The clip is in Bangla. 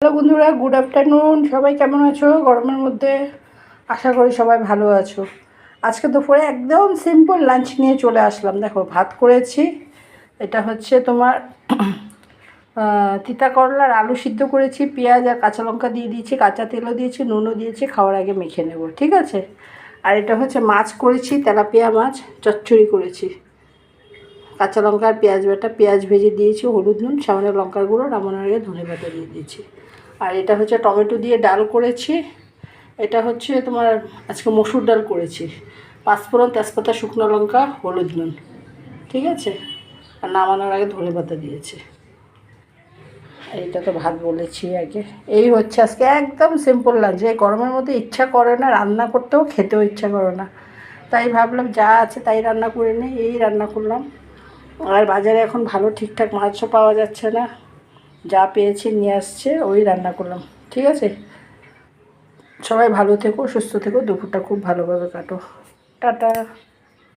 হ্যালো বন্ধুরা, গুড আফটারনুন। সবাই কেমন আছো গরমের মধ্যে? আশা করি সবাই ভালো আছো। আজকে দুপুরে একদম সিম্পল লাঞ্চ নিয়ে চলে আসলাম। দেখো, ভাত করেছি, এটা হচ্ছে তোমার তিতা করলার আলু সিদ্ধ করেছি, পেঁয়াজ আর কাঁচা লঙ্কা দিয়ে দিয়েছি, কাঁচা তেলও দিয়েছি, নুনও দিয়েছি, খাওয়ার আগে মেখে নেব, ঠিক আছে। আর এটা হচ্ছে মাছ করেছি, তেলাপিয়া মাছ চচ্চড়ি করেছি, কাঁচা লঙ্কা আর পেঁয়াজ বাটা, পেঁয়াজ ভেজে দিয়েছি, হলুদ নুন, সামান্য লঙ্কার গুঁড়ো, নামানোর আগে ধনে পাতা দিয়ে দিয়েছি। আর এটা হচ্ছে টমেটো দিয়ে ডাল করেছি। এটা হচ্ছে তোমার আজকে মসুর ডাল করেছি, পাঁচফোড়ন, তেজপাতা, শুকনো লঙ্কা, হলুদ নুন, ঠিক আছে। আর নামানোর আগে ধনে পাতা দিয়েছি। এইটা তো ভাত বলেছি আগে। এই হচ্ছে আজকে একদম সিম্পল লাঞ্চ। এই গরমের মধ্যে ইচ্ছা করে না রান্না করতেও, খেতেও ইচ্ছা করে না, তাই ভাবলাম যা আছে তাই রান্না করে নিই। এই রান্না করলাম। আর বাজারে এখন ভালো ঠিকঠাক মাছও পাওয়া যাচ্ছে না, যা পেয়েছি নিয়ে আসছে, ওই রান্না করলাম, ঠিক আছে। সবাই ভালো থেকো, সুস্থ থেকো, দুপুরটা খুব ভালোভাবে কাটো। টাটা।